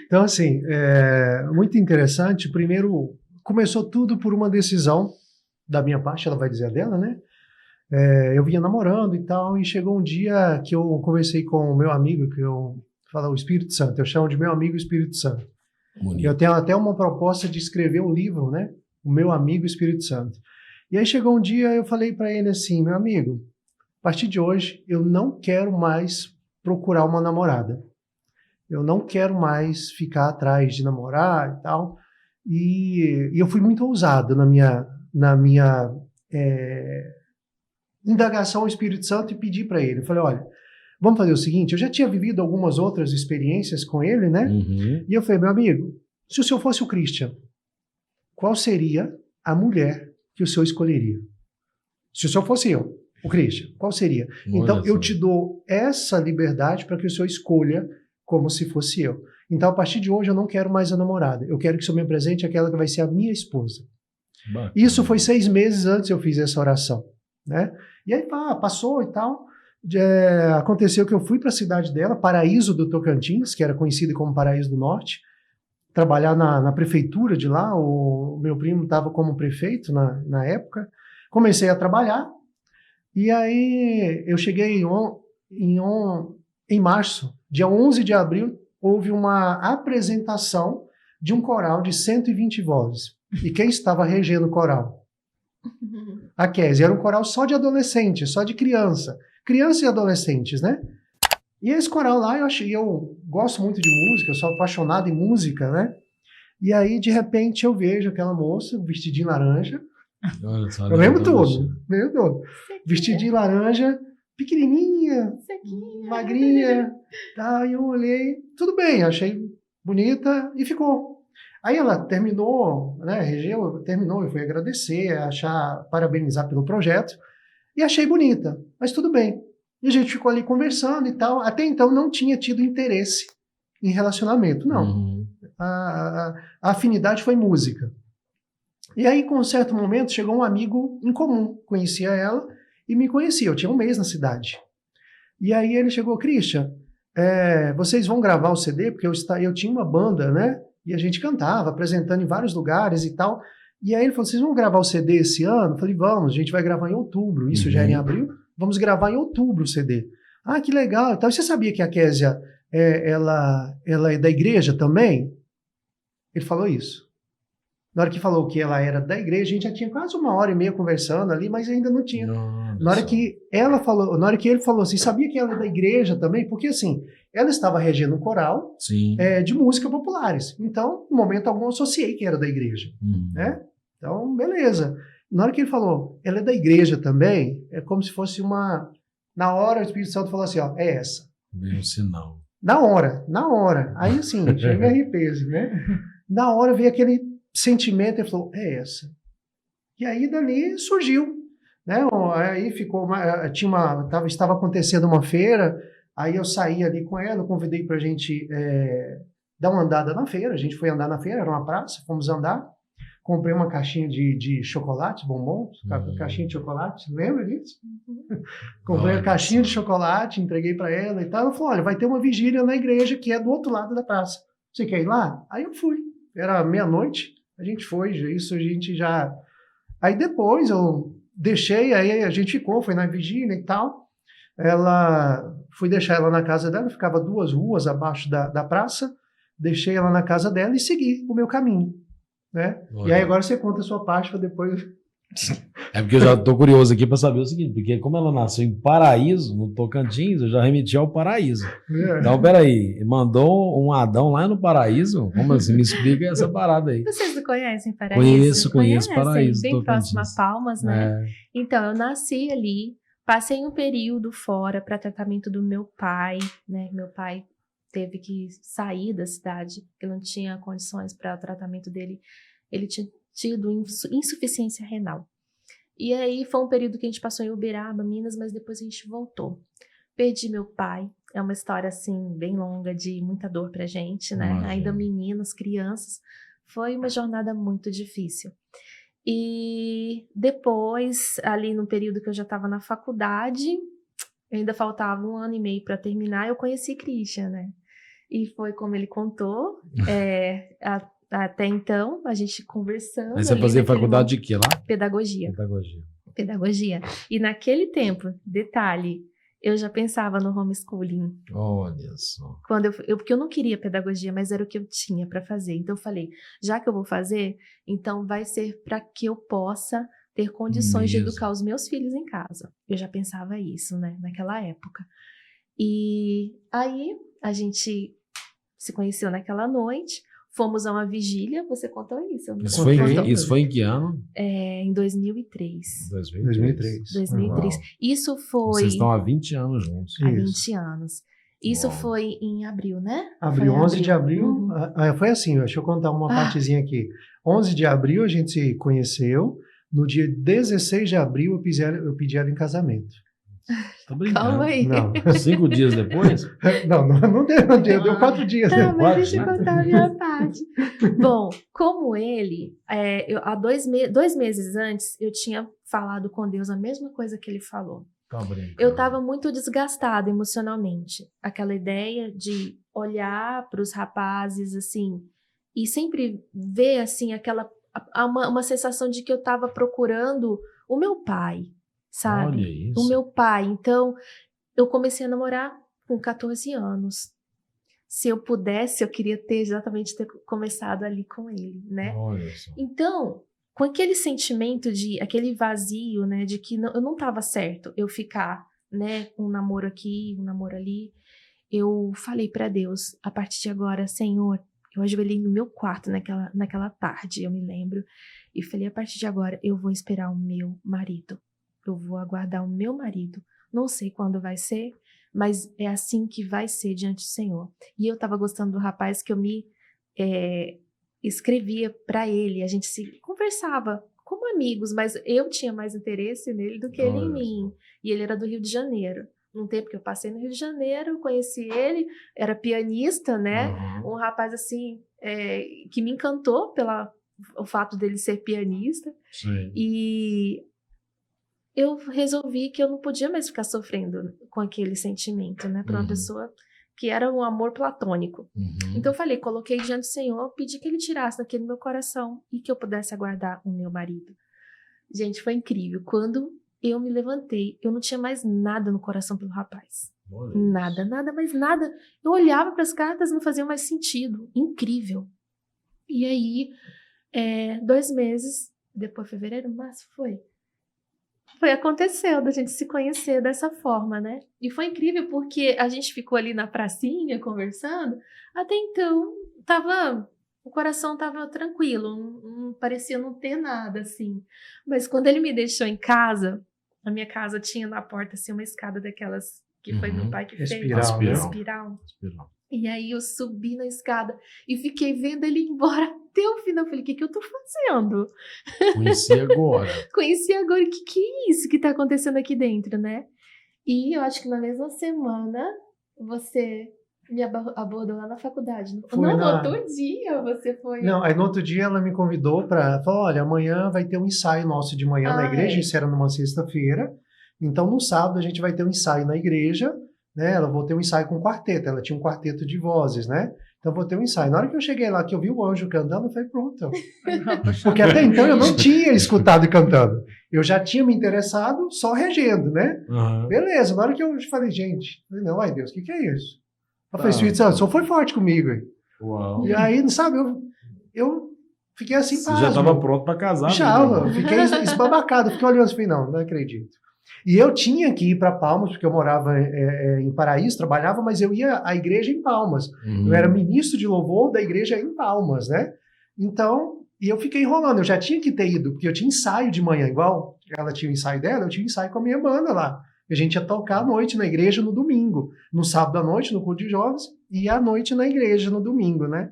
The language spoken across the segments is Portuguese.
Então, assim, muito interessante. Primeiro, começou tudo por uma decisão da minha parte, ela vai dizer a dela, né? Eu vinha namorando e tal, e chegou um dia que eu conversei com o meu amigo, que eu falo o Espírito Santo, eu chamo de meu amigo Espírito Santo. Bonito. Eu tenho até uma proposta de escrever um livro, né? O meu amigo Espírito Santo. E aí chegou um dia, eu falei para ele assim, meu amigo, a partir de hoje eu não quero mais procurar uma namorada. Eu não quero mais ficar atrás de namorar e tal. E eu fui muito ousado na minha indagação ao Espírito Santo e pedi para ele. Eu falei, olha, vamos fazer o seguinte, eu já tinha vivido algumas outras experiências com ele, né? Uhum. E eu falei, meu amigo, se o senhor fosse o Christian, qual seria a mulher que o senhor escolheria? Se o senhor fosse eu, o Christian, qual seria? Então, eu te dou essa liberdade para que o senhor escolha como se fosse eu. Então, a partir de hoje, eu não quero mais a namorada. Eu quero que o senhor me apresente aquela que vai ser a minha esposa. Bacana. Isso foi 6 meses antes eu fiz essa oração, né? E aí, passou e tal. Aconteceu que eu fui para a cidade dela, Paraíso do Tocantins, que era conhecido como Paraíso do Norte, trabalhar na prefeitura de lá. O meu primo estava como prefeito na época. Comecei a trabalhar. E aí eu cheguei em março, dia 11 de abril, houve uma apresentação de um coral de 120 vozes. E quem estava regendo o coral? A Kézia. Era um coral só de adolescentes, só de criança. Criança e adolescentes, né? E esse coral lá, eu gosto muito de música, eu sou apaixonado em música, né? E aí, de repente, eu vejo aquela moça, vestidinho laranja. Olha só, Eu lembro tudo. Vestidinho laranja, pequenininha, magrinha. Tá, e eu olhei, tudo bem, achei bonita e ficou. Aí ela terminou, né, terminou, eu fui agradecer, parabenizar pelo projeto e achei bonita, mas tudo bem. E a gente ficou ali conversando e tal. Até então não tinha tido interesse em relacionamento, não. Uhum. A afinidade foi música. E aí, com um certo momento, chegou um amigo em comum, conhecia ela e me conhecia. Eu tinha 1 mês na cidade. E aí ele chegou, Christian, vocês vão gravar o CD? Porque eu tinha uma banda, né? E a gente cantava, apresentando em vários lugares e tal. E aí ele falou, vocês vão gravar o CD esse ano? Eu falei, vamos, a gente vai gravar em outubro. Isso já era em abril. Vamos gravar em outubro o CD. Ah, que legal. Então, você sabia que a Kézia, ela é da igreja também? Ele falou isso. Na hora que falou que ela era da igreja, a gente já tinha quase 1h30 conversando ali, mas ainda não tinha. Na hora que ele falou assim, sabia que ela é da igreja também? Porque assim, ela estava regendo um coral de música populares. Então, no momento algum, eu associei que era da igreja. Né? Então, beleza. Na hora que ele falou, ela é da igreja também, é como se fosse uma... Na hora, o Espírito Santo falou assim, ó, é essa. Veio um sinal. Na hora. Aí, assim, chega a arrepio, né? Na hora veio aquele sentimento, ele falou, é essa. E aí, dali, surgiu. Né? Aí ficou... Estava acontecendo uma feira, aí eu saí ali com ela, eu convidei pra gente dar uma andada na feira. A gente foi andar na feira, era uma praça, fomos andar. Comprei uma caixinha de chocolate, bombons, caixinha de chocolate, lembra disso? Comprei a caixinha de chocolate, entreguei para ela e tal. Ela falou, olha, vai ter uma vigília na igreja que é do outro lado da praça. Você quer ir lá? Aí eu fui. Era meia-noite, a gente foi, isso a gente já... Aí depois eu deixei, aí a gente ficou, foi na vigília e tal. Fui deixar ela na casa dela, ficava 2 ruas abaixo da praça. Deixei ela na casa dela e segui o meu caminho. Né? E aí agora você conta a sua parte para depois... É porque eu já tô curioso aqui para saber o seguinte, porque como ela nasceu em Paraíso, no Tocantins, eu já remeti ao Paraíso. Então, peraí, mandou um Adão lá no Paraíso? Como assim? Me explica essa parada aí. Vocês não conhecem Paraíso? Conheço Paraíso. Bem próximo a Palmas, né? É. Então, eu nasci ali, passei um período fora para tratamento do meu pai, né? Meu pai teve que sair da cidade, porque não tinha condições para o tratamento dele. Ele tinha tido insuficiência renal. E aí foi um período que a gente passou em Uberaba, Minas, mas depois a gente voltou. Perdi meu pai, é uma história assim bem longa, de muita dor pra gente, né? Imagina. Ainda meninos, crianças, foi uma jornada muito difícil. E depois, ali no período que eu já estava na faculdade, ainda faltava 1 ano e meio para terminar, eu conheci Christian, né? E foi como ele contou. Até então, a gente conversando. Aí você fazia faculdade de quê lá? Pedagogia. Pedagogia. E naquele tempo, detalhe, eu já pensava no homeschooling. Olha só. Porque eu não queria pedagogia, mas era o que eu tinha para fazer. Então eu falei, já que eu vou fazer, então vai ser para que eu possa ter condições de educar os meus filhos em casa. Eu já pensava isso, né, naquela época. E aí a gente se conheceu naquela noite, fomos a uma vigília, você contou isso? Isso foi em que ano? Em 2003. 2003. Isso foi... Vocês estão há 20 anos juntos. Há 20 anos. Isso foi em abril, né? Abril, 11 de abril. Foi assim, deixa eu contar uma partezinha aqui. 11 de abril a gente se conheceu. No dia 16 de abril eu pedi ela em casamento. Tá brincando. Calma aí. Não. 5 dias depois? Não deu 4 dias. Tá, mas deixa eu contar a minha parte. Bom, como ele, há 2 meses antes, eu tinha falado com Deus a mesma coisa que ele falou. Tá brincando. Eu estava muito desgastada emocionalmente. Aquela ideia de olhar para os rapazes, assim, e sempre ver, assim, uma sensação de que eu estava procurando o meu pai, sabe? Olha isso. O meu pai. Então, eu comecei a namorar com 14 anos. Se eu pudesse, eu queria ter começado ali com ele, né? Olha só. Então, com aquele sentimento aquele vazio, né, de que eu não estava certo eu ficar, né, um namoro aqui, um namoro ali, eu falei para Deus, a partir de agora, Senhor, eu ajoelhei no meu quarto naquela tarde, eu me lembro, e falei, a partir de agora, eu vou esperar o meu marido. Eu vou aguardar o meu marido. Não sei quando vai ser, mas é assim que vai ser diante do Senhor. E eu estava gostando do rapaz que eu me escrevia para ele. A gente se conversava como amigos, mas eu tinha mais interesse nele do que ele em mim. E ele era do Rio de Janeiro. Num tempo que eu passei no Rio de Janeiro, conheci ele, era pianista, né? Um rapaz assim, que me encantou pelo fato dele ser pianista. Sim. E eu resolvi que eu não podia mais ficar sofrendo com aquele sentimento, né? Para uma pessoa que era um amor platônico. Então eu falei, coloquei diante do Senhor, pedi que ele tirasse daquele meu coração e que eu pudesse aguardar o meu marido. Gente, foi incrível. Quando eu me levantei, eu não tinha mais nada no coração pelo rapaz. Nada, mais nada. Eu olhava para as cartas, não fazia mais sentido. Incrível. E aí, 2 meses, depois fevereiro, março, aconteceu da gente se conhecer dessa forma, né? E foi incrível porque a gente ficou ali na pracinha conversando, até então o coração tava tranquilo, não parecia não ter nada assim. Mas quando ele me deixou em casa, a minha casa tinha na porta assim uma escada daquelas que foi meu pai que fez, espiral. E aí eu subi na escada e fiquei vendo ele ir embora até o final. Eu falei, o que eu tô fazendo? Conheci agora. O que é isso que tá acontecendo aqui dentro, né? E eu acho que na mesma semana você me abordou lá na faculdade. No outro dia você foi... Não, aí no outro dia ela me convidou falou, olha, amanhã vai ter um ensaio nosso de manhã na igreja. Isso era numa sexta-feira. Então no sábado a gente vai ter um ensaio na igreja. Né, ela vou ter um ensaio com quarteto, ela tinha um quarteto de vozes, né? Então vou ter um ensaio. Na hora que eu cheguei lá, que eu vi o anjo cantando, eu falei, pronto. Porque até então eu não tinha escutado e cantando. Eu já tinha me interessado só regendo, né? Beleza, na hora que eu falei, gente, não, ai Deus, o que é isso? Eu falei, Espírito Santo, só foi forte comigo. Uau. E aí, sabe, eu fiquei assim, você já estava pronto para casar? Já, eu fiquei esbabacado, fiquei olhando assim, não acredito. E eu tinha que ir para Palmas, porque eu morava em Paraíso, trabalhava, mas eu ia à igreja em Palmas. Eu era ministro de louvor da igreja em Palmas, né? Então, e eu fiquei enrolando, eu já tinha que ter ido, porque eu tinha ensaio de manhã, igual ela tinha o ensaio dela, eu tinha ensaio com a minha banda lá. A gente ia tocar à noite na igreja no domingo, no sábado à noite no culto de jovens, e à noite na igreja no domingo, né?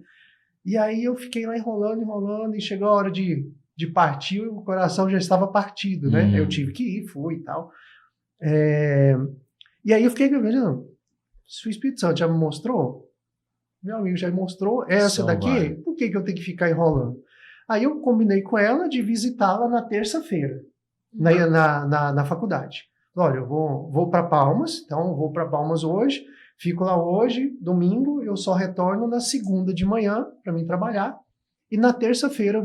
E aí eu fiquei lá enrolando, e chegou a hora de partir, o coração já estava partido, né? Eu tive que ir, fui e tal. E aí eu fiquei imaginando, se o Espírito Santo já me mostrou, meu amigo já me mostrou essa daqui, por que eu tenho que ficar enrolando? Aí eu combinei com ela de visitá-la na terça-feira, na faculdade. Olha, eu vou para Palmas, então eu vou para Palmas hoje, Fico lá hoje, domingo, eu só retorno na segunda de manhã para mim trabalhar. E na terça-feira eu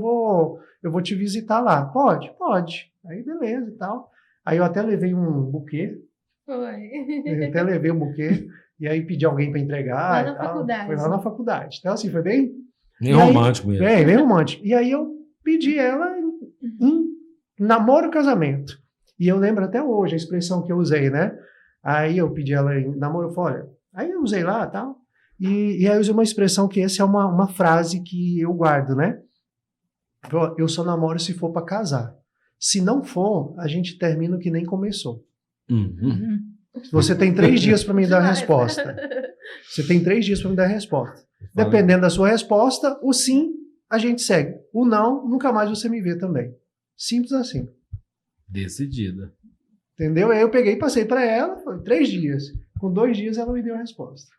vou te visitar lá. Pode? Pode. Aí beleza e tal. Aí eu até levei um buquê. Foi. Eu até levei um buquê. E aí pedi alguém para entregar. Lá na faculdade. Foi lá na faculdade. Então assim, foi bem... Nem romântico mesmo. Bem romântico. E aí eu pedi ela em namoro casamento. E eu lembro até hoje a expressão que eu usei, né? Aí eu pedi ela em namoro, eu falei, olha, aí eu usei lá e tal. E aí eu usei uma expressão que essa é uma frase que eu guardo, né? Eu só namoro se for para casar. Se não for, a gente termina o que nem começou. Uhum. Você tem 3 dias para me dar a resposta. Você tem 3 dias para me dar a resposta. Dependendo da sua resposta, o sim, a gente segue. O não, nunca mais você me vê também. Simples assim. Decidida. Entendeu? Aí eu peguei e passei para ela, foi 3 dias. Com 2 dias ela me deu a resposta.